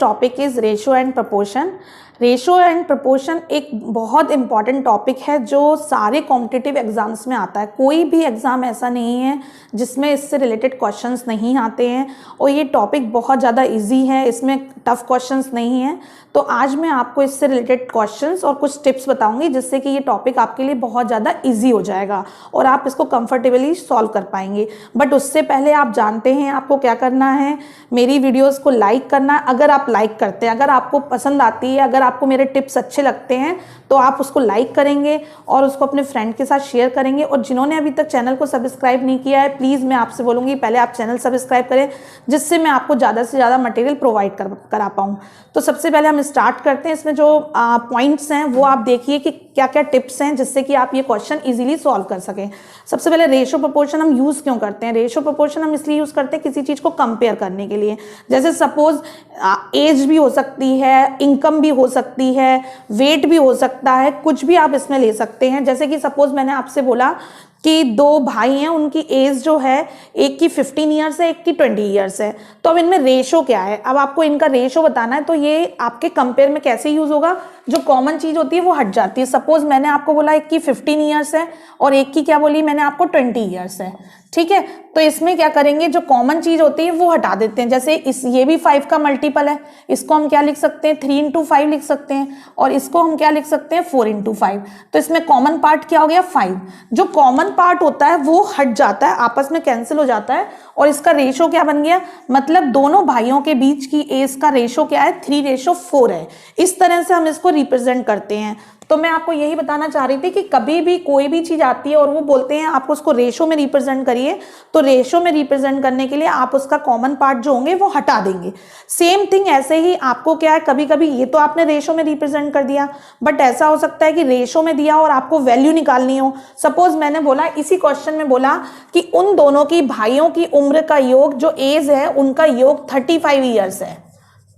Topic is ratio and proportion. Ratio and proportion एक बहुत important topic है जो सारे कॉम्पिटिटिव एग्जाम्स में आता है। कोई भी एग्ज़ाम ऐसा नहीं है जिसमें इससे रिलेटेड क्वेश्चंस नहीं आते हैं और ये टॉपिक बहुत ज़्यादा इजी है, इसमें टफ क्वेश्चंस नहीं है। तो आज मैं आपको इससे रिलेटेड क्वेश्चंस और कुछ टिप्स बताऊंगी जिससे कि ये टॉपिक आपके लिए बहुत ज़्यादा इजी हो जाएगा और आप इसको कंफर्टेबली सॉल्व कर पाएंगे। बट उससे पहले आप जानते हैं आपको क्या करना है, मेरी वीडियोस को लाइक करना। अगर आप लाइक करते हैं, अगर आपको पसंद आती है, अगर आपको मेरे टिप्स अच्छे लगते हैं तो आप उसको लाइक करेंगे और उसको अपने फ्रेंड के साथ शेयर करेंगे। और जिन्होंने अभी तक चैनल को सब्सक्राइब नहीं किया है, प्लीज़ मैं आपसे बोलूँगी पहले आप चैनल सब्सक्राइब करें जिससे मैं आपको ज़्यादा से ज़्यादा मटेरियल प्रोवाइड करा पाऊँ। तो सबसे पहले हम स्टार्ट करते हैं। इसमें जो पॉइंट्स हैं वो आप देखिए कि क्या क्या टिप्स हैं जिससे कि आप ये क्वेश्चन इजीली सॉल्व कर सकें। सबसे पहले रेशो प्रोपोर्शन हम यूज़ क्यों करते हैं? रेशो प्रोपोर्शन हम इसलिए यूज़ करते हैं किसी चीज़ को कंपेयर करने के लिए। जैसे सपोज एज भी हो सकती है, इनकम भी हो सकती है, वेट भी हो सकता है, कुछ भी आप इसमें ले सकते हैं। जैसे कि सपोज मैंने आपसे बोला कि दो भाई हैं, उनकी एज जो है एक की 15 ईयर्स है, एक की 20 ईयर्स है। तो अब इनमें रेशो क्या है, अब आपको इनका रेशो बताना है। तो ये आपके कंपेयर में कैसे यूज होगा, जो कॉमन चीज होती है वो हट जाती है। सपोज मैंने आपको बोला एक की 15 ईयर्स है और एक की क्या बोली मैंने आपको 20 ईयर्स है, ठीक है। तो इसमें क्या करेंगे, जो कॉमन चीज होती है वो हटा देते हैं। जैसे ये भी 5 का मल्टीपल है, इसको हम क्या लिख सकते हैं 3 into 5 लिख सकते हैं और इसको हम क्या लिख सकते हैं 4 into 5। तो इसमें कॉमन पार्ट क्या हो गया 5। जो कॉमन पार्ट होता है वो हट जाता है, आपस में कैंसिल हो जाता है और इसका रेशो क्या बन गया, मतलब दोनों भाइयों के बीच की एज का रेशो क्या है 3:4 है। इस तरह से हम इसको रिप्रेजेंट करते हैं। तो मैं आपको यही बताना चाह रही थी कि कभी भी कोई भी चीज आती है और वो बोलते हैं आपको उसको रेशो में रिप्रेजेंट करिए, तो रेशो में रिप्रेजेंट करने के लिए आप उसका कॉमन पार्ट जो होंगे वो हटा देंगे। सेम थिंग ऐसे ही आपको क्या है, कभी कभी ये तो आपने रेशो में रिप्रेजेंट कर दिया, बट ऐसा हो सकता है कि रेशो में दिया और आपको वैल्यू निकालनी हो। सपोज मैंने बोला इसी क्वेश्चन में बोला कि उन दोनों की भाइयों की उम्र का योग, जो एज है उनका योग 35 ईयर्स है,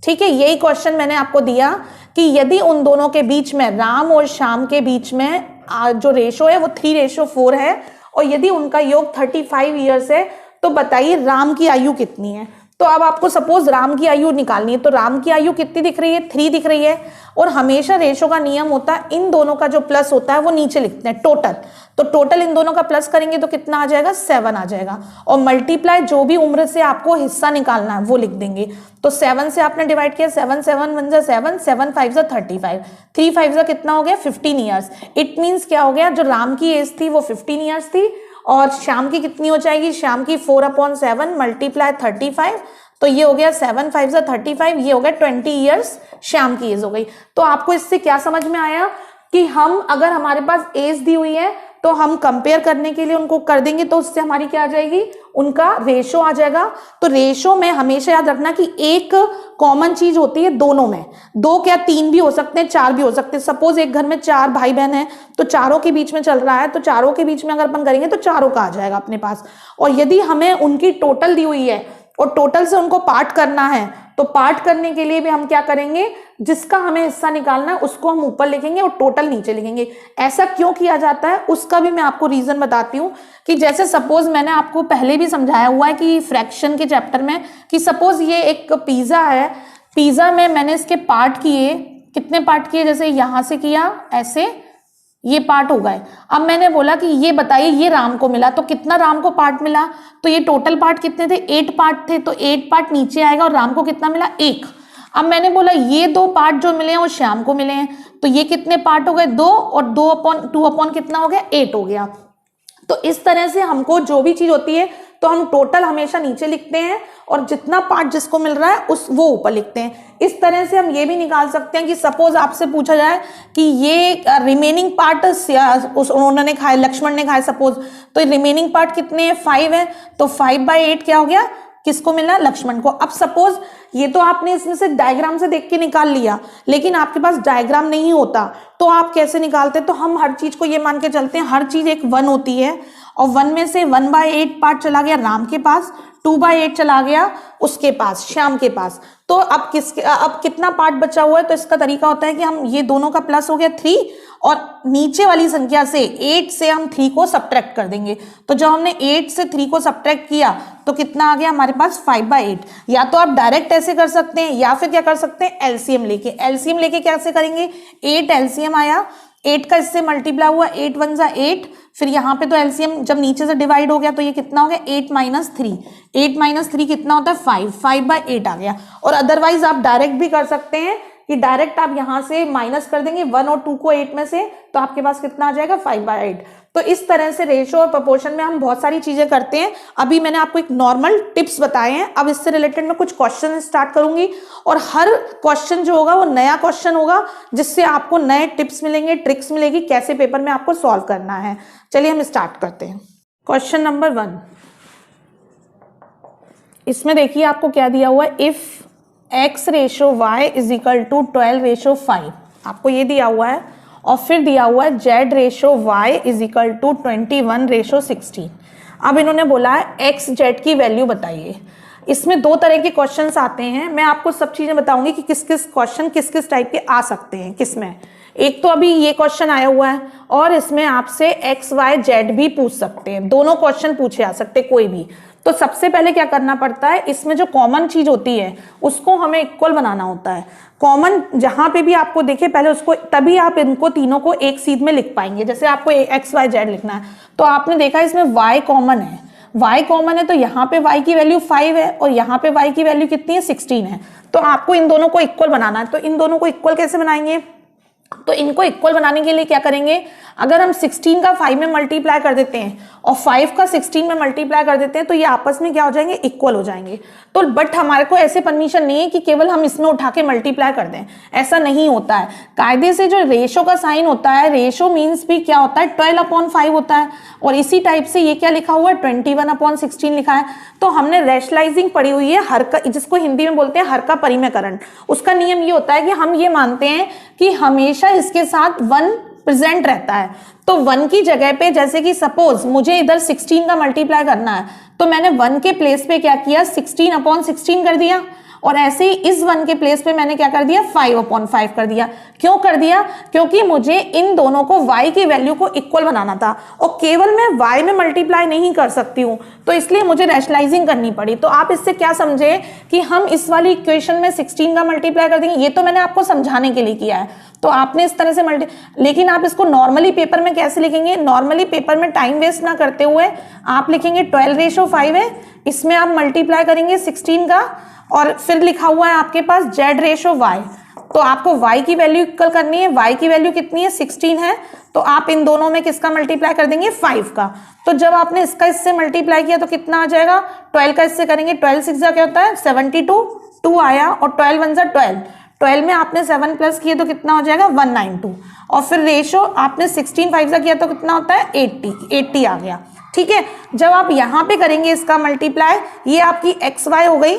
ठीक है। यही क्वेश्चन मैंने आपको दिया कि यदि उन दोनों के बीच में, राम और श्याम के बीच में जो रेशो है वो 3:4 है और यदि उनका योग 35 ईयर्स है, तो बताइए राम की आयु कितनी है। तो अब आपको सपोज राम की आयु निकालनी है, तो राम की आयु कितनी दिख रही है 3 दिख रही है। और हमेशा रेशो का नियम होता है इन दोनों का जो प्लस होता है वो नीचे लिखते हैं टोटल। तो टोटल इन दोनों का प्लस करेंगे तो कितना आ जाएगा 7 आ जाएगा और मल्टीप्लाई जो भी उम्र से आपको हिस्सा निकालना है वो लिख देंगे। तो 7 से आपने डिवाइड किया, 7 7 1 7, 7 5 35, 3 5 कितना हो गया 15 ईयर्स। इट मीन्स क्या हो गया, जो राम की एज थी वो 15 ईयर्स थी और श्याम की कितनी हो जाएगी, श्याम की 4/7 मल्टीप्लाई 35, तो ये हो गया 7 5 35, ये हो गया 20 ईयर्स श्याम की एज हो गई। तो आपको इससे क्या समझ में आया कि हम अगर हमारे पास एज दी हुई है तो हम कंपेयर करने के लिए उनको कर देंगे तो उससे हमारी क्या आ जाएगी, उनका रेशो आ जाएगा। तो रेशो में हमेशा याद रखना कि एक कॉमन चीज होती है दोनों में, 2 क्या 3 भी हो सकते हैं, 4 भी हो सकते हैं। सपोज एक घर में 4 भाई बहन है तो चारों के बीच में चल रहा है, तो चारों के बीच में अगर अपन करेंगे तो चारों का आ जाएगा अपने पास। और यदि हमें उनकी टोटल दी हुई है और टोटल से उनको पार्ट करना है, तो पार्ट करने के लिए भी हम क्या करेंगे, जिसका हमें हिस्सा निकालना है उसको हम ऊपर लिखेंगे और टोटल नीचे लिखेंगे। ऐसा क्यों किया जाता है उसका भी मैं आपको रीजन बताती हूँ कि जैसे सपोज मैंने आपको पहले भी समझाया हुआ है कि फ्रैक्शन के चैप्टर में, कि सपोज ये एक पिज्जा है, पिज्जा में मैंने इसके पार्ट किए, कितने पार्ट किए, जैसे यहां से किया ऐसे, ये पार्ट हो गए। अब मैंने बोला कि ये बताइए ये राम को मिला, तो कितना राम को पार्ट मिला, तो ये टोटल पार्ट कितने थे 8 पार्ट थे, तो 8 पार्ट नीचे आएगा और राम को कितना मिला 1। अब मैंने बोला ये 2 पार्ट जो मिले हैं वो श्याम को मिले हैं, तो ये कितने पार्ट हो गए 2 और 2/2 कितना हो गया 8 हो गया। तो इस तरह से हमको जो भी चीज होती है तो हम टोटल हमेशा नीचे लिखते हैं और जितना पार्ट जिसको मिल रहा है वो ऊपर लिखते हैं। इस तरह से हम ये भी निकाल सकते हैं कि सपोज आपसे पूछा जाए कि ये रिमेनिंग पार्ट उन्होंने खाए, लक्ष्मण ने खाए सपोज, तो रिमेनिंग पार्ट कितने हैं 5 है, तो 5/8 क्या हो गया, किसको मिला, लक्ष्मण को। अब सपोज ये तो आपने इसमें से डायग्राम से देख के निकाल लिया, लेकिन आपके पास डायग्राम नहीं होता तो आप कैसे निकालते, तो हम हर चीज को ये मान के चलते हैं हर चीज एक 1 होती है और 1 में से 1/8 पार्ट चला गया राम के पास, 2/8 चला गया उसके पास, श्याम के पास। तो अब कितना पार्ट बचा हुआ है? तो इसका तरीका होता है कि हम ये दोनों का प्लस हो गया 3 और नीचे वाली संख्या से 8 से हम 3 को सब्ट्रैक्ट कर देंगे। तो जब हमने 8 से 3 को सब्ट्रैक्ट किया तो कितना आ गया हमारे पास 5/8। या तो आप डायरेक्ट ऐसे कर सकते हैं या फिर क्या कर सकते हैं, एलसीएम लेके। एलसीएम लेके कैसे करेंगे, 8 एलसीएम आया, 8 का इससे मल्टीप्लाई हुआ, 8 1 जा 8, फिर यहाँ पे तो एलसीएम जब नीचे से डिवाइड हो गया तो ये कितना हो गया 8 - 3, 8 - 3 कितना होता है 5, 5/8 आ गया। और अदरवाइज आप डायरेक्ट भी कर सकते हैं कि डायरेक्ट आप यहाँ से माइनस कर देंगे 1 और 2 को 8 में से, तो आपके पास कितना आ जाएगा 5/8। तो इस तरह से रेशो और प्रोपोर्शन में हम बहुत सारी चीजें करते हैं। अभी मैंने आपको एक नॉर्मल टिप्स बताए हैं, अब इससे रिलेटेड मैं कुछ क्वेश्चन स्टार्ट करूंगी और हर क्वेश्चन जो होगा वो नया क्वेश्चन होगा, जिससे आपको नए टिप्स मिलेंगे, ट्रिक्स मिलेगी कैसे पेपर में आपको सॉल्व करना है। चलिए हम स्टार्ट करते हैं। क्वेश्चन नंबर 1, इसमें देखिए आपको क्या दिया हुआ है, if x ratio y is equal to 12:5, आपको ये दिया हुआ है। और फिर दिया हुआ है z ratio y is equal to 21:16। अब इन्होंने बोला है x z की वैल्यू बताइए। इसमें दो तरह के क्वेश्चंस आते हैं, मैं आपको सब चीजें बताऊंगी कि किस किस क्वेश्चन किस किस टाइप के आ सकते हैं किसमें। एक तो अभी ये क्वेश्चन आया हुआ है और इसमें आपसे x y z भी पूछ सकते हैं, दोनों क्वेश्चन पूछे आ सकते हैं कोई भी। तो सबसे पहले क्या करना पड़ता है, इसमें जो कॉमन चीज होती है उसको हमें इक्वल बनाना होता है। कॉमन जहां पे भी आपको देखे पहले उसको, तभी आप इनको तीनों को एक सीध में लिख पाएंगे। जैसे आपको x y z लिखना है तो आपने देखा इसमें y कॉमन है, y कॉमन है तो यहाँ पे y की वैल्यू 5 है और यहाँ पे y की वैल्यू कितनी है 16 है। तो आपको इन दोनों को इक्वल बनाना है। तो इन दोनों को इक्वल कैसे बनाएंगे, तो इनको इक्वल बनाने के लिए क्या करेंगे, अगर हम 16 का 5 में मल्टीप्लाई कर देते हैं और 5 का 16 में मल्टीप्लाई कर देते हैं तो ये आपस में क्या हो जाएंगे, इक्वल हो जाएंगे। तो बट हमारे को ऐसे परमिशन नहीं है कि केवल हम इसमें उठा के मल्टीप्लाई कर दें, ऐसा नहीं होता है। कायदे से जो रेशो का साइन होता है, रेशो मीन्स भी क्या होता है 12/5 होता है। और इसी टाइप से ये क्या लिखा हुआ है 21/16 लिखा है। तो हमने रैशनलाइजिंग पढ़ी हुई है, हर का, जिसको हिंदी में बोलते हैं हर का परिमेयकरण। उसका नियम ये होता है कि हम ये मानते हैं कि हमेशा इसके साथ 1 प्रेजेंट रहता है। तो 1 की जगह पे, जैसे कि सपोज मुझे इधर 16 का मल्टीप्लाई करना है तो मैंने 1 के प्लेस पे क्या किया 16/16 कर दिया, और ऐसे ही इस 1 के प्लेस पे मैंने क्या कर दिया 5/5 कर दिया। क्यों कर दिया, क्योंकि मुझे इन दोनों को y की वैल्यू को इक्वल बनाना था और केवल मैं y में मल्टीप्लाई नहीं कर सकती हूँ, तो इसलिए मुझे रैशनलाइजिंग करनी पड़ी। तो आप इससे क्या समझे कि हम इस वाली इक्वेशन में 16 का मल्टीप्लाई कर देंगे, ये तो मैंने आपको समझाने के लिए किया है। तो आपने इस तरह से लेकिन आप इसको नॉर्मली पेपर में कैसे लिखेंगे, नॉर्मली पेपर में टाइम वेस्ट ना करते हुए आप लिखेंगे 12:5 है, इसमें आप मल्टीप्लाई करेंगे 16 का और फिर लिखा हुआ है आपके पास z रेशो y। तो आपको y की वैल्यू इक्वल करनी है, y की वैल्यू कितनी है 16 है, तो आप इन दोनों में किसका मल्टीप्लाई कर देंगे 5 का। तो जब आपने इसका इससे मल्टीप्लाई किया तो कितना आ जाएगा, 12 का इससे करेंगे, 12 6 जा क्या होता है 72, 2 आया और 12 1 जा 12, 12 में आपने 7 प्लस किए तो कितना हो जाएगा 192, और फिर रेशो आपने 16 5 जा किया तो कितना होता है 80 आ गया। ठीक है, जब आप यहाँ पे करेंगे इसका मल्टीप्लाई, ये आपकी एक्स वाई हो गई,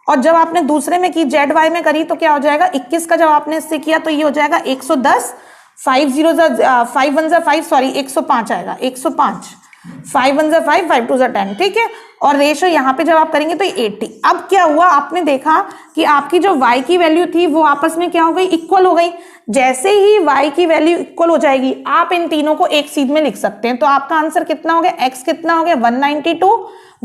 और जब आपने दूसरे में की जेड वाई में करी तो क्या हो जाएगा 21 का जब आपने इससे किया तो ये हो जाएगा 110, 5 0 5 1 5 सॉरी 105 आएगा, 105, 5 1 5 5 2 10। ठीक है, और रेशो यहाँ पे जब आप करेंगे तो 80। अब क्या हुआ, आपने देखा कि आपकी जो y की वैल्यू थी वो आपस में क्या हो गई, इक्वल हो गई। जैसे ही y की वैल्यू इक्वल हो जाएगी आप इन तीनों को एक सीध में लिख सकते हैं। तो आपका आंसर कितना हो गया, x कितना हो गया 192,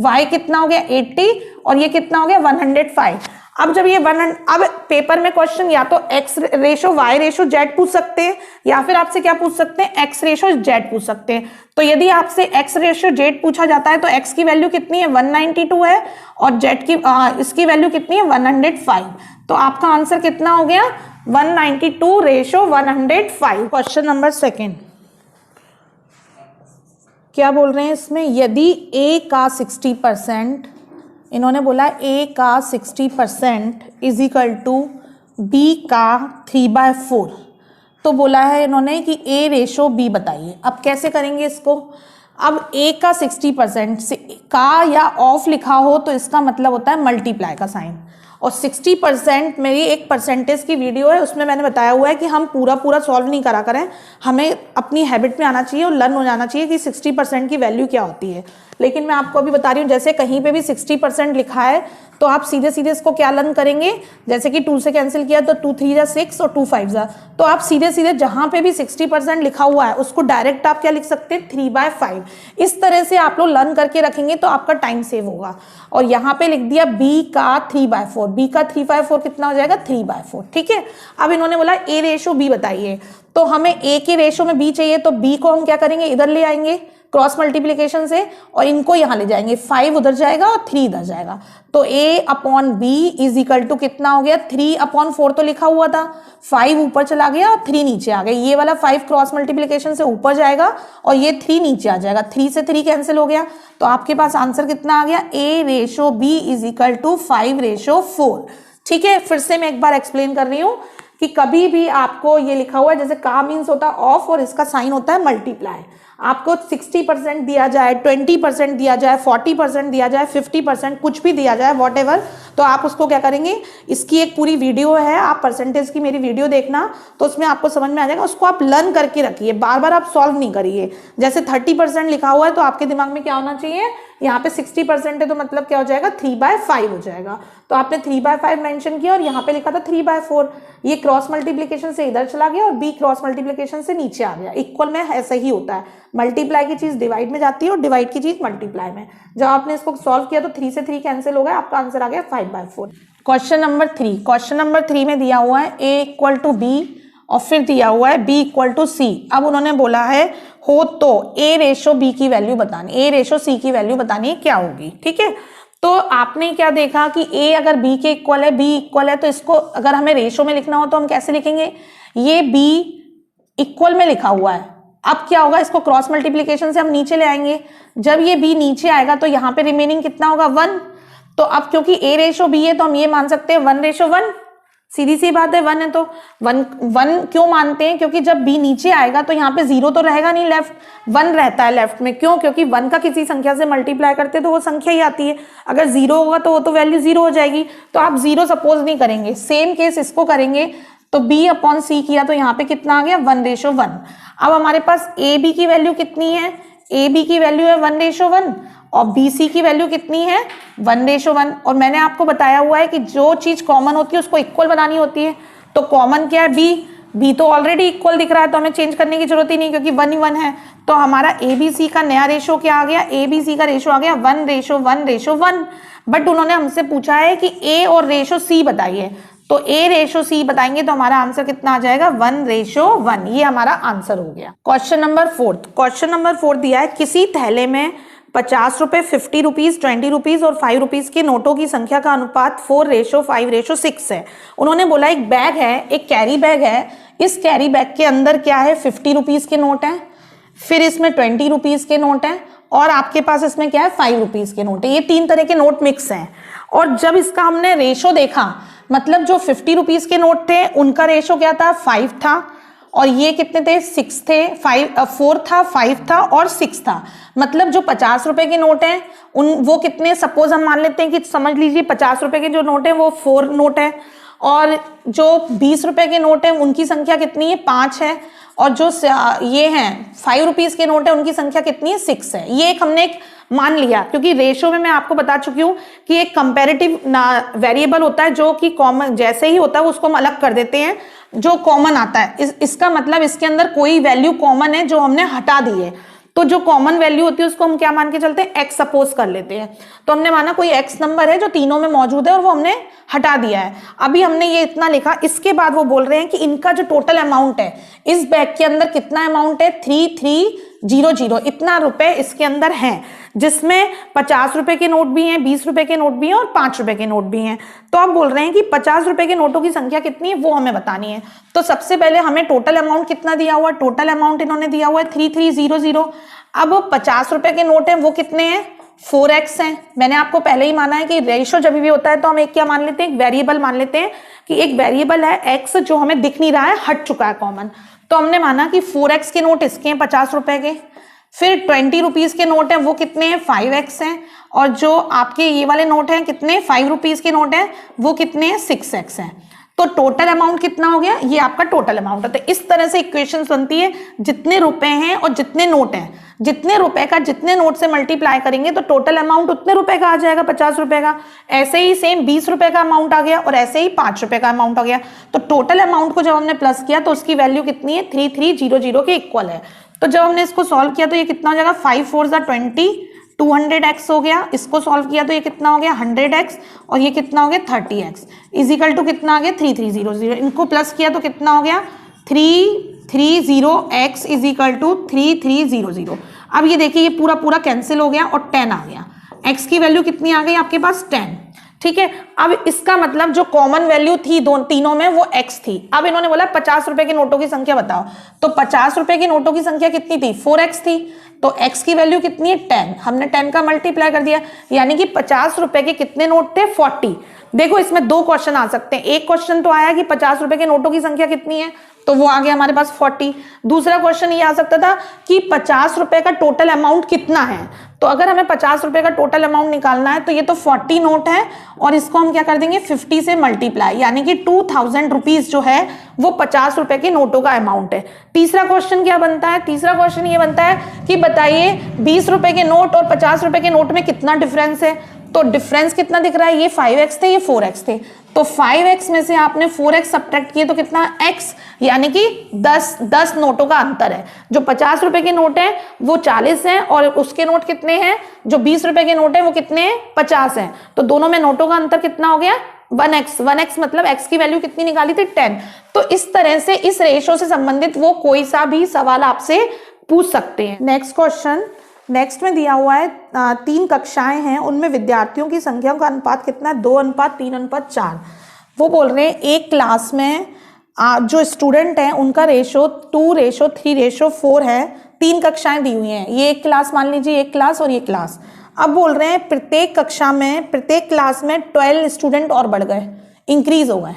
y कितना हो गया 80 और ये कितना हो गया 105। अब जब ये अब पेपर में क्वेश्चन या तो x ratio y ratio z पूछ सकते हैं या फिर आपसे क्या पूछ सकते हैं x रेशो z पूछ सकते हैं। तो यदि आपसे x रेशो z पूछा जाता है तो x की वैल्यू कितनी है 192 है और z की इसकी वैल्यू कितनी है 105। तो आपका आंसर कितना हो गया 192 रेशो 105। क्वेश्चन नंबर 2 क्या बोल रहे हैं इसमें, यदि a का 60%, इन्होंने बोला a का 60% इज इक्वल टू b का 3/4, तो बोला है इन्होंने कि a रेशो b बताइए। अब कैसे करेंगे इसको, अब a का 60% से का या ऑफ लिखा हो तो इसका मतलब होता है मल्टीप्लाई का साइन, और 60% मेरी एक परसेंटेज की वीडियो है, उसमें मैंने बताया हुआ है कि हम पूरा सॉल्व नहीं करा करें, हमें अपनी हैबिट में आना चाहिए और लर्न हो जाना चाहिए कि 60% की वैल्यू क्या होती है। लेकिन मैं आपको अभी बता रही हूँ, जैसे कहीं पे भी 60% लिखा है तो आप सीधे सीधे इसको क्या लर्न करेंगे, जैसे कि 2 से कैंसिल किया तो 2 3 जा 6 और 2 5 जा, तो आप सीधे सीधे जहां पे भी 60% लिखा हुआ है उसको डायरेक्ट आप क्या लिख सकते हैं, 3/5। इस तरह से आप लोग लर्न करके रखेंगे तो आपका टाइम सेव होगा। और यहाँ पे लिख दिया b का 3/4, b का 3/4 कितना हो जाएगा, 3/4। ठीक है, अब इन्होंने बोला a रेशो b बताइए, तो हमें a के रेशो में b चाहिए, तो b को हम क्या करेंगे, इधर ले आएंगे क्रॉस मल्टीप्लिकेशन से और इनको यहां ले जाएंगे, 5 उधर जाएगा और 3 इधर जाएगा, तो a/b इज इक्वल टू कितना हो गया, 3/4 तो लिखा हुआ था, 5 ऊपर चला गया और 3 नीचे आ गया, ये वाला 5 क्रॉस मल्टीप्लिकेशन से ऊपर जाएगा और ये 3 नीचे आ जाएगा, 3 से 3 कैंसिल हो गया, तो आपके पास आंसर कितना आ गया, a/b इज इक्वल टू 5/4। ठीक है, फिर से मैं एक बार एक्सप्लेन कर रही हूं कि कभी भी आपको ये लिखा हुआ है, जैसे का मीन्स होता है ऑफ और इसका साइन होता है मल्टीप्लाई, आपको 60% दिया जाए, 20% दिया जाए, 40% दिया जाए, 50% कुछ भी दिया जाए, व्हाटएवर, तो आप उसको क्या करेंगे, इसकी एक पूरी वीडियो है, आप परसेंटेज की मेरी वीडियो देखना तो उसमें आपको समझ में आ जाएगा, उसको आप लर्न करके रखिए, बार बार आप सॉल्व नहीं करिए। जैसे 30% लिखा हुआ है तो आपके दिमाग में क्या होना चाहिए, यहाँ पे 60% है तो मतलब क्या हो जाएगा, 3/5 हो जाएगा, तो आपने 3/5 मेंशन किया और यहाँ पे लिखा था 3/4, ये क्रॉस मल्टीप्लिकेशन से इधर चला गया और b क्रॉस मल्टीप्लिकेशन से नीचे आ गया। इक्वल में ऐसा ही होता है, मल्टीप्लाई की चीज डिवाइड में जाती है और डिवाइड की चीज मल्टीप्लाई में। जब आपने इसको सॉल्व किया तो 3 से 3 कैंसिल हो गया, आपका आंसर आ गया 5/4। क्वेश्चन नंबर 3 में दिया हुआ है a इक्वल टू b और फिर दिया हुआ है b इक्वल टू c। अब उन्होंने बोला है हो तो a रेशो b की वैल्यू बतानी, a रेशो c की वैल्यू बतानी है क्या होगी। ठीक है, तो आपने क्या देखा कि a अगर b के इक्वल है, b इक्वल है, तो इसको अगर हमें रेशो में लिखना हो तो हम कैसे लिखेंगे, ये b इक्वल में लिखा हुआ है, अब क्या होगा, इसको क्रॉस मल्टीप्लिकेशन से हम नीचे ले आएंगे, जब ये b नीचे आएगा तो यहाँ पे रिमेनिंग कितना होगा, 1। तो अब क्योंकि a रेशो b है तो हम ये मान सकते हैं 1/1, सीधी सी बात है, 1 है तो 1 क्यों मानते हैं, क्योंकि जब b नीचे आएगा तो यहाँ पे 0 तो रहेगा नहीं, लेफ्ट 1 रहता है लेफ्ट में, क्यों, क्योंकि 1 का किसी संख्या से मल्टीप्लाई करते तो वो संख्या ही आती है, अगर 0 होगा तो वो तो वैल्यू 0 हो जाएगी, तो आप 0 सपोज नहीं करेंगे। सेम केस इसको करेंगे तो b/c किया तो यहाँ पे कितना आ गया, 1/1। अब हमारे पास ab की वैल्यू कितनी है, ab की वैल्यू है 1/1 और BC की वैल्यू कितनी है, 1/1। और मैंने आपको बताया हुआ है कि जो चीज कॉमन होती है उसको इक्वल बनानी होती है, तो कॉमन क्या है, B तो ऑलरेडी इक्वल दिख रहा है तो हमें चेंज करने की जरूरत ही नहीं क्योंकि 1 ही 1 है, तो हमारा ABC का नया रेशो क्या आ गया, ABC का रेशो आ गया 1/1/1। बट उन्होंने हमसे पूछा है कि A और रेशो C बताइए, तो A रेशो C बताएंगे तो हमारा आंसर कितना आ जाएगा, 1/1, ये हमारा आंसर हो गया। क्वेश्चन नंबर 4 दिया है, किसी थैले में 50 रुपए, 50 रुपीज, 20 रुपीज और 5 रुपीज के नोटों की संख्या का अनुपात 4:5:6 है। उन्होंने बोला एक बैग है, एक कैरी बैग है, इस कैरी बैग के अंदर क्या है, 50 रुपीज के नोट हैं, फिर इसमें 20 रुपीज के नोट हैं और आपके पास इसमें क्या है, 5 रुपीज के नोट है, ये 3 तरह के नोट मिक्स हैं। और जब इसका हमने रेशो देखा, मतलब जो 50 रुपीज के नोट थे उनका रेशो क्या था, 5 था, और ये कितने थे, 6 थे, 4 था, 5 था और 6 था। मतलब जो 50 रुपए के नोट हैं वो कितने, सपोज हम मान लेते हैं कि समझ लीजिए 50 रुपए के जो नोट है वो 4 नोट है, और जो 20 रुपए के नोट है उनकी संख्या कितनी है, 5 है, और जो ये हैं 5 रुपीज के नोट है उनकी संख्या कितनी है, 6 है। ये एक हमने एक मान लिया, क्योंकि रेशो में मैं आपको बता चुकी हूँ कि एक कंपैरेटिव वेरिएबल होता है जो कि कॉमन जैसे ही होता है उसको हम अलग कर देते हैं, जो कॉमन आता है इसका मतलब इसके अंदर कोई वैल्यू कॉमन है जो हमने हटा दी है, तो जो कॉमन वैल्यू होती है उसको हम क्या मान के चलते हैं, x सपोज कर लेते हैं। तो हमने माना कोई x नंबर है जो तीनों में मौजूद है और वो हमने हटा दिया है। अभी हमने ये इतना लिखा, इसके बाद वो बोल रहे हैं कि इनका जो टोटल अमाउंट है इस बैग के अंदर कितना अमाउंट है, 3300, इतना रुपए इसके अंदर हैं, जिसमें 50 रुपए के नोट भी हैं, 20 रुपए के नोट भी हैं और 5 रुपए के नोट भी हैं। तो आप बोल रहे हैं कि 50 रुपए के नोटों की संख्या कितनी है वो हमें बतानी है। तो सबसे पहले हमें टोटल अमाउंट कितना दिया हुआ है, टोटल अमाउंट इन्होंने दिया हुआ है 3300। अब 50 रुपए के नोट हैं वो कितने हैं, 4x हैं। मैंने आपको पहले ही माना है कि रेशो जब भी होता है तो हम एक क्या मान लेते हैं, एक वेरिएबल मान लेते हैं कि एक वेरिएबल है x जो हमें दिख नहीं रहा है, हट चुका है कॉमन। तो हमने माना कि 4x के नोट इसके हैं 50 रुपए के, फिर 20 रुपीज़ के नोट हैं वो कितने हैं, 5x हैं, और जो आपके ये वाले नोट हैं कितने, 5 रुपीज़ के नोट हैं वो कितने हैं, 6x हैं। तो टोटल अमाउंट कितना हो गया, ये आपका टोटल अमाउंट है। तो इस तरह से इक्वेशन बनती है, जितने रुपए हैं और जितने नोट हैं, जितने रुपए का जितने नोट से मल्टीप्लाई करेंगे तो टोटल अमाउंट उतने रुपए का आ जाएगा, 50 रुपए का। ऐसे ही सेम 20 रुपए का अमाउंट आ गया और ऐसे ही 5 रुपए का अमाउंट आ गया। तो टोटल अमाउंट को जब हमने प्लस किया तो उसकी वैल्यू कितनी है, 3300 के इक्वल है। तो जब हमने इसको सॉल्व किया तो ये कितना हो जाएगा, 5 4 20, 200x हो गया। इसको सॉल्व किया तो ये कितना हो गया, 100x, और ये कितना हो गया, 30x इजिकल टू कितना आ गया, 3300। इनको प्लस किया तो कितना हो गया, 330x इजिकल टू 3300। अब ये देखिए ये पूरा पूरा कैंसिल हो गया और 10 आ गया। x की वैल्यू कितनी आ गई आपके पास, 10। ठीक है, अब इसका मतलब जो कॉमन वैल्यू थी तीनों में वो x थी। अब इन्होंने बोला 50 रुपए के नोटों की संख्या बताओ, तो 50 रुपए के नोटों की संख्या कितनी थी, 4x थी। तो x की वैल्यू कितनी है, 10। हमने 10 का मल्टीप्लाई कर दिया, यानी कि 50 रुपए के कितने नोट थे, 40। देखो इसमें दो क्वेश्चन आ सकते हैं। एक क्वेश्चन तो आया कि 50 रुपए के नोटों की संख्या कितनी है, तो वो आ गया हमारे पास 40। दूसरा क्वेश्चन ये आ सकता था कि 50 रुपए का टोटल अमाउंट कितना है। तो अगर हमें 50 रुपए का टोटल अमाउंट निकालना है तो ये तो 40 नोट है और इसको हम क्या कर देंगे 50 से मल्टीप्लाई, यानी कि 2000 रुपीज जो है वो 50 रुपए के नोटों का अमाउंट है। तीसरा क्वेश्चन क्या बनता है, तीसरा क्वेश्चन ये बनता है कि बताइए 20 रुपए के नोट और 50 रुपए के नोट में कितना डिफरेंस है। तो डिफरेंस कितना दिख रहा है, ये 5x थे, ये 4x थे। तो 5x में से आपने 4x सब्ट्रैक्ट किए तो कितना x, यानी कि 10 नोटों का अंतर है। जो 50 रुपए के नोट है वो 40 हैं और उसके नोट कितने हैं, जो 20 रुपए के नोट है वो कितने हैं, 50 हैं। तो दोनों में नोटों का अंतर कितना हो गया, 1x मतलब x की वैल्यू कितनी निकाली थी, 10। तो इस तरह से इस रेशो से संबंधित वो कोई सा भी सवाल आपसे पूछ सकते हैं। नेक्स्ट क्वेश्चन, नेक्स्ट में दिया हुआ है 3 कक्षाएं हैं, उनमें विद्यार्थियों की संख्या का अनुपात कितना है, 2:3:4। वो बोल रहे हैं एक क्लास में जो स्टूडेंट हैं उनका रेशो 2:3:4 है। 3 कक्षाएं दी हुई हैं, ये एक क्लास मान लीजिए, एक क्लास और ये क्लास। अब बोल रहे हैं प्रत्येक कक्षा में, प्रत्येक क्लास में 12 स्टूडेंट और बढ़ गए, इंक्रीज हो गए।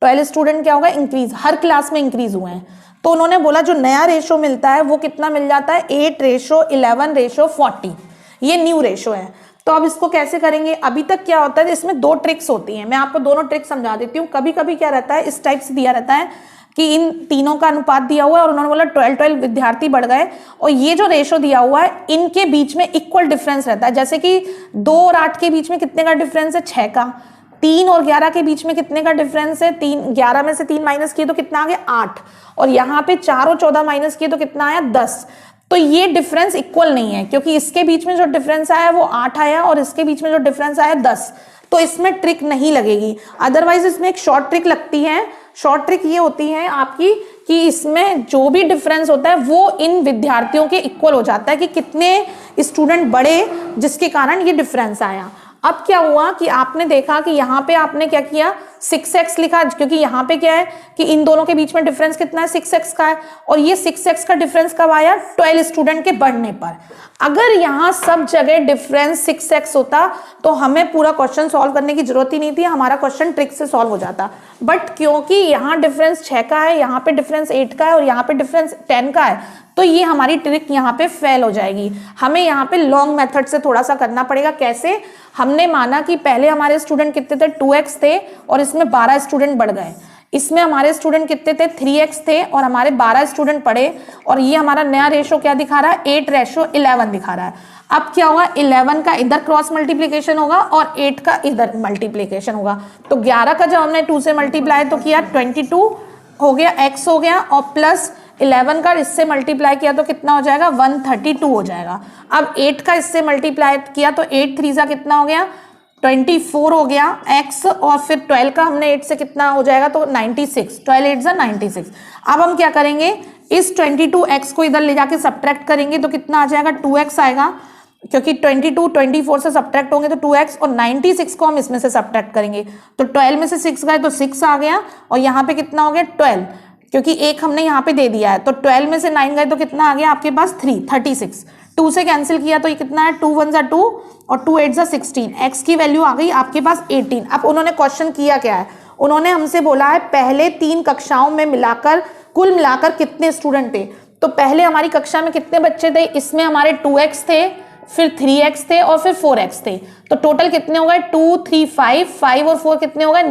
12 स्टूडेंट क्या होगा, इंक्रीज, हर क्लास में इंक्रीज हुए हैं। तो उन्होंने बोला जो नया रेशो मिलता है वो कितना मिल जाता है, 8:11:40। ये न्यू रेशो है। तो अब इसको कैसे करेंगे, अभी तक क्या होता है, इसमें 2 ट्रिक्स होती हैं। मैं आपको दोनों ट्रिक्स समझा देती हूँ। कभी कभी क्या रहता है, इस टाइप से दिया रहता है कि इन तीनों का अनुपात दिया हुआ है और उन्होंने बोला 12 विद्यार्थी बढ़ गए, और ये जो रेशो दिया हुआ है इनके बीच में इक्वल डिफरेंस रहता है। जैसे कि 2 और 8 के बीच में कितने का डिफरेंस है, 6 का। 3 और 11 के बीच में कितने का डिफरेंस है, 11 में से 3 माइनस किए तो कितना आ गया, 8। और यहाँ पे 4 और 14 माइनस किए तो कितना आया, 10। तो ये डिफरेंस इक्वल नहीं है, क्योंकि इसके बीच में जो डिफरेंस आया वो 8 आया और इसके बीच में जो डिफरेंस आया 10। तो इसमें ट्रिक नहीं लगेगी। अदरवाइज इसमें एक शॉर्ट ट्रिक लगती है। शॉर्ट ट्रिक ये होती है आपकी कि इसमें जो भी डिफरेंस होता है वो इन विद्यार्थियों के इक्वल हो जाता है कि कितने स्टूडेंट बढ़े जिसके कारण ये डिफरेंस आया। अब क्या हुआ कि आपने देखा कि यहाँ पे आपने क्या किया, 6x लिखा, क्योंकि यहाँ पे क्या है कि इन दोनों के बीच में डिफरेंस कितना है, 6x का है। और ये 6x का डिफरेंस कब आया, 12 स्टूडेंट के बढ़ने पर। अगर यहाँ सब जगह डिफरेंस 6x होता तो हमें पूरा क्वेश्चन सॉल्व करने की जरूरत ही नहीं थी, हमारा क्वेश्चन ट्रिक से सॉल्व हो जाता। बट क्योंकि यहाँ डिफरेंस 6 का है, यहाँ पे डिफरेंस 8 का है और यहाँ पे डिफरेंस 10 का है, तो ये हमारी ट्रिक यहाँ पे फेल हो जाएगी। हमें यहाँ पे लॉन्ग मेथड से थोड़ा सा करना पड़ेगा। कैसे, हमने माना कि पहले हमारे स्टूडेंट कितने थे, 2x थे और इसमें 12 स्टूडेंट बढ़ गए। इसमें हमारे स्टूडेंट कितने थे, 3x थे और हमारे 12 स्टूडेंट पढ़े। और ये हमारा नया रेशो क्या दिखा रहा है, 8:11 दिखा रहा है। अब क्या होगा, 11 का इधर क्रॉस मल्टीप्लीकेशन होगा और 8 का इधर मल्टीप्लीकेशन होगा। तो 11 का जब हमने 2 से मल्टीप्लाई तो किया 22 हो गया, x हो गया, और प्लस 11 का इससे मल्टीप्लाई किया तो कितना हो जाएगा, 132 हो जाएगा। अब 8 का इससे मल्टीप्लाई किया तो 8 3 सा कितना हो गया, 24 हो गया x, और फिर 12 का हमने 8 से कितना हो जाएगा तो 96, 12 8 96। अब हम क्या करेंगे, इस 22x को इधर ले जाके सब्ट्रैक्ट करेंगे तो कितना आ जाएगा, 2x आएगा, क्योंकि 22 24 से सब्ट्रैक्ट होंगे तो 2x, और 96 को हम इसमें से सब्ट्रैक्ट करेंगे तो 12 में से 6 गए तो 6 आ गया, और यहाँ पे कितना हो गया 12, क्योंकि एक हमने यहाँ पे दे दिया है। तो 12 में से 9 गए तो कितना आ गया आपके पास 36। 2 से कैंसिल किया तो ये कितना है, 2 1 2 और 2 8 16। x की वैल्यू आ गई आपके पास 18। अब उन्होंने क्वेश्चन किया क्या है, उन्होंने हमसे बोला है पहले 3 कक्षाओं में मिलाकर कुल मिलाकर कितने स्टूडेंट थे। तो पहले हमारी कक्षा में कितने बच्चे थे, इसमें हमारे 2x थे, फिर 3x थे और फिर 4x थे। तो टोटल कितने हो गए 2 3 5, 5 और 4 कितने हो गए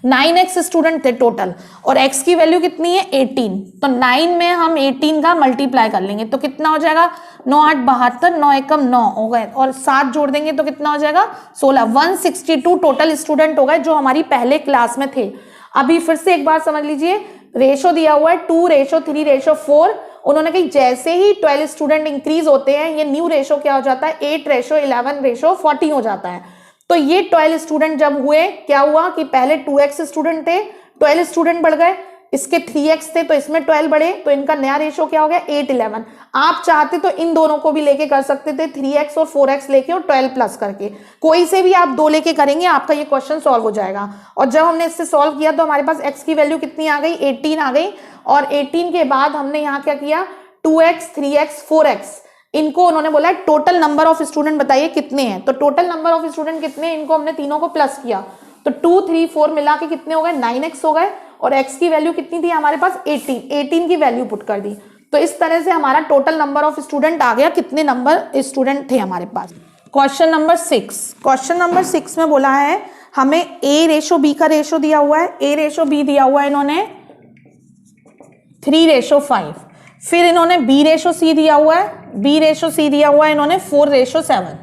9x स्टूडेंट थे टोटल। और x की वैल्यू कितनी है 18, तो 9 में हम 18 का मल्टीप्लाई कर लेंगे तो कितना हो जाएगा 9 8 72, 9 एकम 9 हो गए और 7 जोड़ देंगे तो कितना हो जाएगा 16। 162 टोटल स्टूडेंट हो गए जो हमारी पहले क्लास में थे। अभी फिर से एक बार समझ लीजिए, रेशो दिया हुआ है 2:3:4। उन्होंने कही जैसे ही 12 स्टूडेंट इंक्रीज होते हैं ये न्यू रेशो क्या हो जाता है 8:11:40 हो जाता है। तो ये 12 स्टूडेंट जब हुए क्या हुआ कि पहले 2x स्टूडेंट थे, 12 स्टूडेंट बढ़ गए, इसके 3x थे तो इसमें 12 बढ़े, तो इनका नया रेशो क्या हो गया 8:11। आप चाहते तो इन दोनों को भी लेके कर सकते थे, 3x और 4x लेके और 12 प्लस करके, कोई से भी आप दो लेके करेंगे आपका ये क्वेश्चन सॉल्व हो जाएगा। और जब हमने इससे सॉल्व किया तो हमारे पास x की वैल्यू कितनी आ गई 18 आ गई। और 18 के बाद हमने यहाँ क्या किया 2x 3x 4x, इनको उन्होंने बोला टोटल नंबर ऑफ स्टूडेंट बताइए कितने हैं। तो टोटल नंबर ऑफ स्टूडेंट कितने हैं, इनको हमने तीनों को प्लस किया तो 2 3 4 मिला के कितने हो गए 9x हो गए। और x की वैल्यू कितनी थी हमारे पास 18 की वैल्यू पुट कर दी। तो इस तरह से हमारा टोटल नंबर ऑफ स्टूडेंट आ गया, कितने नंबर स्टूडेंट थे हमारे पास। क्वेश्चन नंबर 6 में बोला है हमें a:b का रेशो दिया हुआ है, a:b दिया हुआ है इन्होंने 3:5, फिर इन्होंने b:c दिया हुआ है, b:c दिया हुआ है इन्होंने 4:7।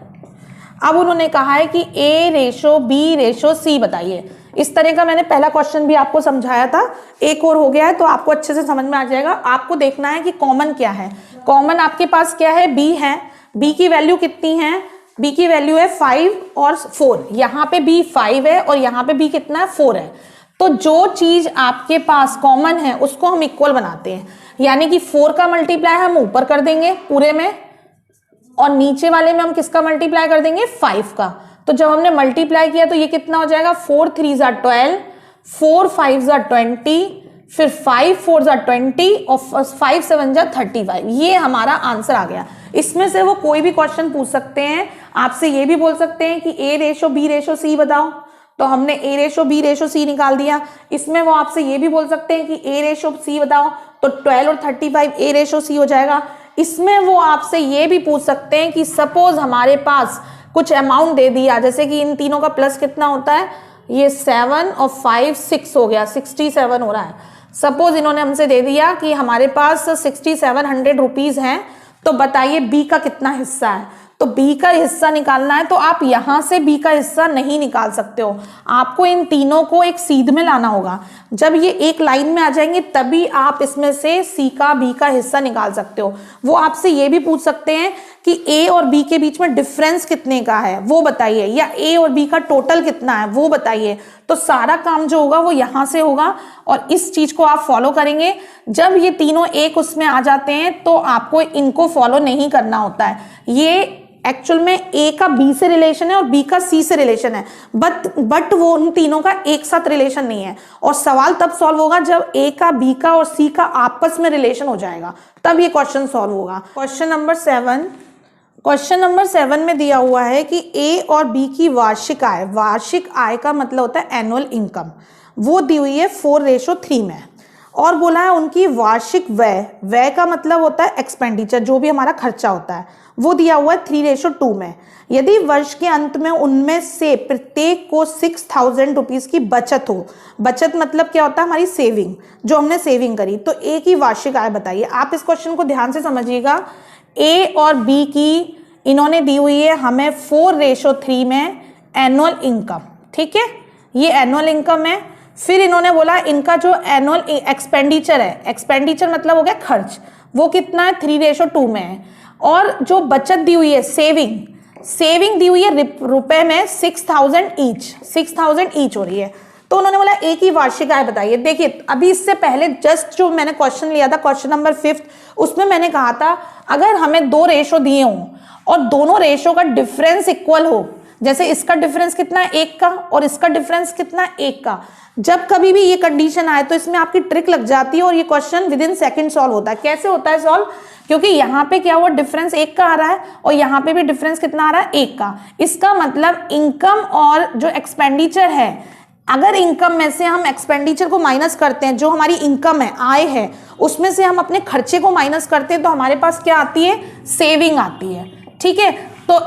अब उन्होंने कहा है कि a:b:c बताइए। इस तरह का मैंने पहला क्वेश्चन भी आपको समझाया था, एक और हो गया है तो आपको अच्छे से समझ में आ जाएगा। आपको देखना है कि कॉमन क्या है। कॉमन आपके पास क्या है b है, b की वैल्यू कितनी है, b की वैल्यू है 5 और 4, यहाँ पे b 5 है और यहाँ पे b कितना है 4 है। तो जो चीज आपके पास कॉमन है उसको हम इक्वल बनाते हैं, यानी कि 4 का मल्टीप्लाई हम ऊपर कर देंगे पूरे में और नीचे वाले में हम किसका मल्टीप्लाई कर देंगे 5 का। तो जब हमने मल्टीप्लाई किया तो ये कितना हो जाएगा 4 3 12, 4 5 20, फिर 5 4 20 और 5 7 35। ये हमारा आंसर आ गया। इसमें से वो कोई भी क्वेश्चन पूछ सकते हैं, आपसे ये भी बोल सकते हैं कि a:b:c बताओ, तो हमने a:b:c निकाल दिया। इसमें वो आपसे ये भी बोल सकते हैं कि a:c बताओ, तो 12 और 35 a:c हो जाएगा। इसमें वो आपसे ये भी पूछ सकते हैं कि सपोज हमारे पास कुछ अमाउंट दे दिया, जैसे कि इन तीनों का प्लस कितना होता है, ये 7 और 5 6 हो गया, 67 हो रहा है। सपोज इन्होंने हमसे दे दिया कि हमारे पास 6700 रुपीज हैं, तो बताइए बी का कितना हिस्सा है। तो बी का हिस्सा निकालना है तो आप यहां से बी का हिस्सा नहीं निकाल सकते हो, आपको इन तीनों को एक सीध में लाना होगा। जब ये एक लाइन में आ जाएंगे तभी आप इसमें से सी का बी का हिस्सा निकाल सकते हो। वो आपसे ये भी पूछ सकते हैं कि ए और बी के बीच में डिफरेंस कितने का है वो बताइए, या ए और बी का टोटल कितना है वो बताइए। तो सारा काम जो होगा वो यहां से होगा और इस चीज को आप फॉलो करेंगे। जब ये तीनों एक उसमें आ जाते हैं तो आपको इनको फॉलो नहीं करना होता है। ये एक्चुअल में ए का बी से रिलेशन है और बी का सी से रिलेशन है, बट वो उन तीनों का एक साथ रिलेशन नहीं है। और सवाल तब सॉल्व होगा जब ए का बी का और सी का आपस में रिलेशन हो जाएगा, तब ये क्वेश्चन सॉल्व होगा। क्वेश्चन नंबर 7 में दिया हुआ है कि ए और बी की वार्षिक आय का मतलब होता है एनुअल इनकम, वो दी हुई है 4:3 में। और बोला है उनकी वार्षिक व्यय का मतलब होता है एक्सपेंडिचर, जो भी हमारा खर्चा होता है, वो दिया हुआ है 3:2 में। यदि वर्ष के अंत में उनमें से प्रत्येक को 6000 रुपीज की बचत हो, बचत मतलब क्या होता है हमारी सेविंग, जो हमने सेविंग करी, तो ए की वार्षिक आय बताइए। आप इस क्वेश्चन को ध्यान से समझिएगा। ए और बी की इन्होंने दी हुई है हमें 4:3 में एनुअल इनकम, ठीक है, ये एनुअल इनकम है। फिर इन्होंने बोला इनका जो एनुअल एक्सपेंडिचर है, एक्सपेंडिचर मतलब हो गया खर्च, वो कितना है 3:2 में है। और जो बचत दी हुई है सेविंग दी हुई है रुपए में 6000 ईच हो रही है। तो उन्होंने बोला ए की वार्षिक आय बताइए। देखिए अभी इससे पहले जस्ट जो मैंने क्वेश्चन लिया था, क्वेश्चन नंबर 5, उसमें मैंने कहा था अगर हमें 2 रेशो दिए हों और दोनों रेशो का डिफरेंस इक्वल हो, जैसे इसका डिफरेंस कितना है 1 का और इसका डिफरेंस कितना है 1 का, जब कभी भी ये कंडीशन आए तो इसमें आपकी ट्रिक लग जाती है और ये question with in second solve होता है। कैसे होता है सॉल्व, क्योंकि यहाँ पे क्या हुआ डिफरेंस 1 का आ रहा है और यहाँ पे भी डिफरेंस कितना आ रहा है 1 का। इसका मतलब इनकम और जो एक्सपेंडिचर है अगर इनकम में से हम एक्सपेंडिचर को माइनस करते हैं, जो हमारी इनकम है, आय है, उसमें से हम अपने खर्चे को माइनस करते हैं, तो हमारे पास क्या आती है, सेविंग आती है। ठीक है, तो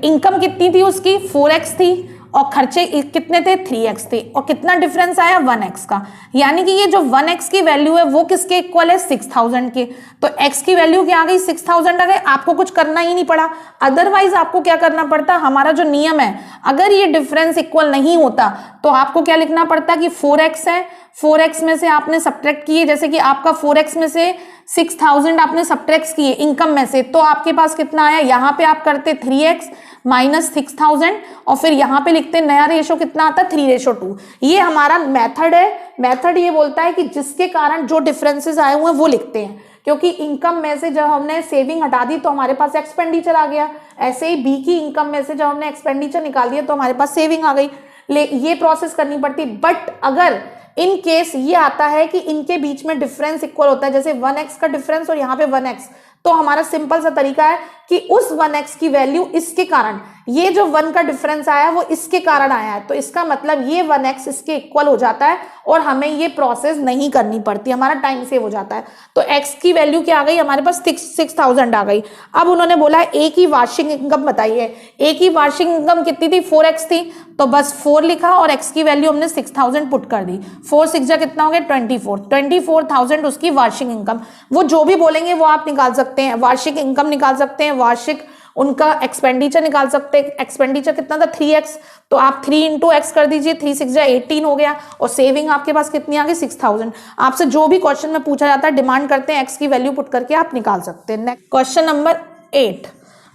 इनकम कितनी थी उसकी, 4x थी, और खर्चे कितने थे, 3x थे, और कितना डिफरेंस आया, 1x का। यानी कि ये जो 1x की वैल्यू है वो किसके इक्वल है, 6000 के। तो x की वैल्यू क्या आ गई, 6000 आ गई। आपको कुछ करना ही नहीं पड़ा, अदरवाइज आपको क्या करना पड़ता, हमारा जो नियम है, अगर ये डिफरेंस इक्वल नहीं होता तो आपको क्या लिखना पड़ता कि 4x है, 4x में से आपने सब्ट्रैक्ट किए, जैसे कि आपका 4x में से 6000 आपने सब्ट्रैक्ट किए इनकम में से, तो आपके पास कितना आया, यहाँ पे आप करते 3x माइनस 6000, और फिर यहाँ पे लिखते नया रेशो कितना आता है, 3:2। ये हमारा मेथड है। मेथड ये बोलता है कि जिसके कारण जो डिफरेंसेस आए हुए हैं वो लिखते हैं, क्योंकि इनकम में से जब हमने सेविंग हटा दी तो हमारे पास एक्सपेंडिचर आ गया। ऐसे ही बी की इनकम में से जब हमने एक्सपेंडिचर निकाल दिया तो हमारे पास सेविंग आ गई। ये प्रोसेस करनी पड़ती। बट अगर इन केस ये आता है कि इनके बीच में डिफरेंस इक्वल होता है, जैसे 1x का डिफरेंस और यहाँ पे 1x, तो हमारा सिंपल सा तरीका है कि उस 1x की वैल्यू इसके कारण, ये जो 1 का डिफरेंस आया वो इसके कारण आया है, तो इसका मतलब ये 1x इसके इक्वल हो जाता है और हमें ये प्रोसेस नहीं करनी पड़ती, हमारा टाइम सेव हो जाता है। तो x की वैल्यू क्या आ गई, हमारे पास 6000 आ गई। अब उन्होंने बोला a की वार्षिक इनकम बताइए। a की वार्षिक इनकम कितनी थी, 4x थी, तो बस 4 लिखा और x की वैल्यू हमने 6000 पुट कर दी। 4 6 जा कितना हो गया, 24,000 उसकी वार्षिक इनकम। वो जो भी बोलेंगे वो आप निकाल सकते हैं, वार्षिक इनकम निकाल सकते हैं, वार्षिक उनका एक्सपेंडिचर निकाल सकते हैं। एक्सपेंडिचर कितना था, 3x, तो आप 3 × x कर दीजिए, 3 6 जा 18 हो गया, और सेविंग आपके पास कितनी आ गई, 6000। आपसे जो भी क्वेश्चन में पूछा जाता है, डिमांड करते हैं, x की वैल्यू पुट करके आप निकाल सकते हैं। Next question number 8।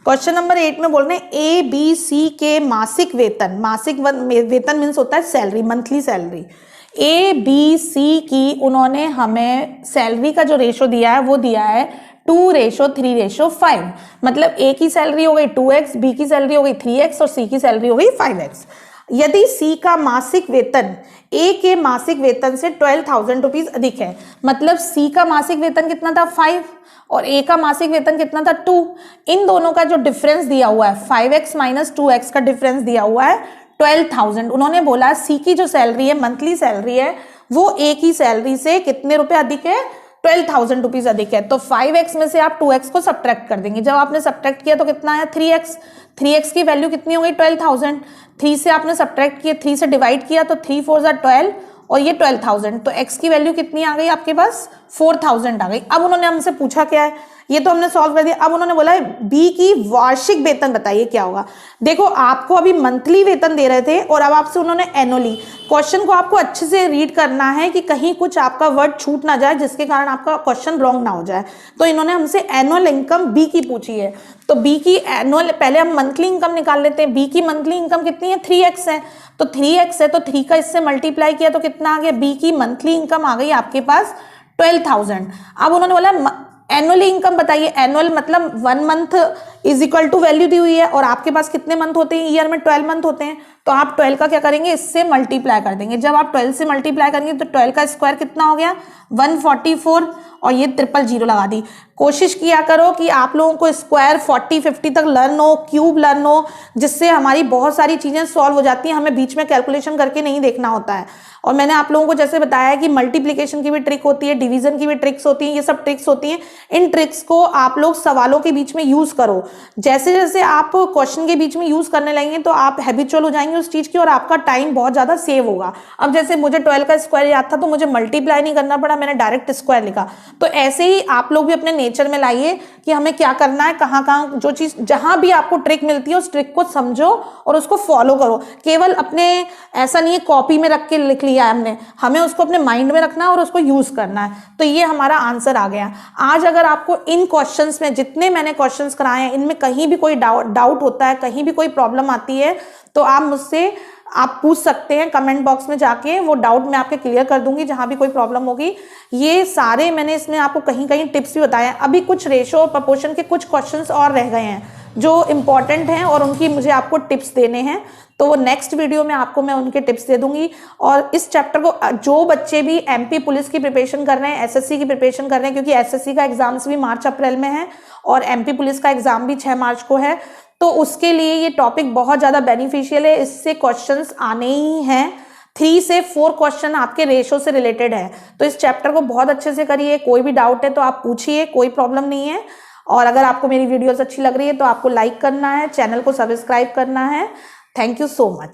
Question number 8 में बोल रहे हैं ए बी सी के मासिक वेतन, मासिक वेतन मीन्स होता है salary, monthly salary. A B C की उन्होंने हमें सैलरी का जो रेशो दिया है वो दिया है 2:3:5। मतलब ए की सैलरी हो गई 2x, बी की सैलरी हो गई 3x और सी की सैलरी हो गई 5x। यदि सी का मासिक वेतन ए के मासिक वेतन से 12,000 रुपीज अधिक है, मतलब सी का मासिक वेतन कितना था, 5, और ए का मासिक वेतन कितना था, 2। इन दोनों का जो डिफरेंस दिया हुआ है, 5x माइनस 2x का डिफरेंस दिया हुआ है 12,000। उन्होंने बोला सी की जो सैलरी है, मंथली सैलरी है, वो ए की सैलरी से कितने रुपए अधिक है, 12,000 रुपीज अधिक है। तो 5x में से आप 2x को सब्ट्रैक्ट कर देंगे। जब आपने सब्ट्रैक्ट किया तो कितना आया, 3x। 3x की वैल्यू कितनी हो गई, 12,000। 3 से आपने सब्ट्रैक्ट किया, 3 से डिवाइड किया तो 3 4 जा 12 और ये 12,000, तो x की वैल्यू कितनी आ गई आपके पास, 4,000 आ गई। अब उन्होंने हमसे पूछा क्या है, ये तो हमने सॉल्व कर दिया। अब उन्होंने बोला है बी की वार्षिक वेतन बताइए क्या होगा। देखो आपको अभी मंथली वेतन दे रहे थे और अब आपसे उन्होंने एनुअली। क्वेश्चन को आपको अच्छे से रीड करना है कि कहीं कुछ आपका वर्ड छूट ना जाए जिसके कारण आपका क्वेश्चन रॉन्ग ना हो जाए। तो इन्होंने हमसे एनुअल इनकम बी की पूछी है, तो बी की एनुअल, पहले हम मंथली इनकम निकाल लेते हैं। बी की मंथली इनकम कितनी है, 3x है, तो 3x है तो 3 का इससे मल्टीप्लाई किया तो कितना आ गया, बी की मंथली इनकम आ गई आपके पास 12,000। अब उन्होंने बोला एनुअल इनकम बताइए। एनुअल मतलब 1 month is equal to value दी हुई है और आपके पास कितने मंथ होते हैं, ईयर में 12 मंथ होते हैं, तो आप 12 का क्या करेंगे, इससे मल्टीप्लाई कर देंगे। जब आप 12 से मल्टीप्लाई करेंगे तो 12 का स्क्वायर कितना हो गया, 144, और ये 000 लगा दी। कोशिश किया करो कि आप लोगों को स्क्वायर 40 50 तक लर्न हो, क्यूब लर्न हो, जिससे हमारी बहुत सारी चीजें सॉल्व हो जाती हैं, हमें बीच में कैलकुलेशन करके नहीं देखना होता है। और मैंने आप लोगों को जैसे बताया कि मल्टीप्लिकेशन की भी ट्रिक होती है, डिवीजन की भी ट्रिक्स होती हैं, ये सब ट्रिक्स होती हैं। इन ट्रिक्स को आप लोग सवालों के बीच में यूज करो। जैसे जैसे आप क्वेश्चन के बीच में यूज करने लगेंगे तो आप हैबिचुअल हो जाएंगे उस चीज की और आपका टाइम बहुत ज्यादा सेव होगा। अब जैसे मुझे 12 का स्क्वायर याद था तो मुझे मल्टीप्लाई नहीं करना पड़ा, मैंने डायरेक्ट स्क्वायर लिखा। तो ऐसे ही आप लोग भी अपने नेचर में लाइए कि हमें क्या करना है, कहाँ कहाँ जो चीज, जहां भी आपको ट्रिक मिलती है उस ट्रिक को समझो और उसको फॉलो करो। केवल अपने, ऐसा नहीं है कॉपी में रख के लिख लिया है हमने, हमें उसको अपने माइंड में रखना है और उसको यूज करना है। तो ये हमारा आंसर आ गया। आज अगर आपको इन क्वेश्चंस में, जितने मैंने क्वेश्चंस कराए हैं, इनमें कहीं भी कोई डाउट होता है, कहीं भी कोई प्रॉब्लम आती है, तो आप मुझसे आप पूछ सकते हैं कमेंट बॉक्स में जाके, वो डाउट मैं आपके क्लियर कर दूंगी जहां भी कोई प्रॉब्लम होगी। ये सारे मैंने इसमें आपको कहीं कहीं टिप्स भी बताए हैं। अभी कुछ रेशो और प्रपोर्शन के कुछ क्वेश्चंस और रह गए हैं जो इंपॉर्टेंट हैं और उनकी मुझे आपको टिप्स देने हैं, तो वो नेक्स्ट वीडियो में आपको मैं उनके टिप्स दे दूंगी। और इस चैप्टर को जो बच्चे भी एमपी पुलिस की प्रिपरेशन कर रहे हैं, एसएससी की प्रिपरेशन कर रहे हैं, क्योंकि एसएससी का एग्जाम्स भी मार्च अप्रैल में है और एमपी पुलिस का एग्जाम भी 6 मार्च को है, तो उसके लिए ये टॉपिक बहुत ज़्यादा बेनिफिशियल है, इससे क्वेश्चंस आने ही हैं। 3 से 4 क्वेश्चन आपके रेशो से रिलेटेड है। तो इस चैप्टर को बहुत अच्छे से करिए, कोई भी डाउट है तो आप पूछिए, कोई प्रॉब्लम नहीं है। और अगर आपको मेरी वीडियोस अच्छी लग रही है तो आपको लाइक करना है, चैनल को सब्सक्राइब करना है। Thank you so much.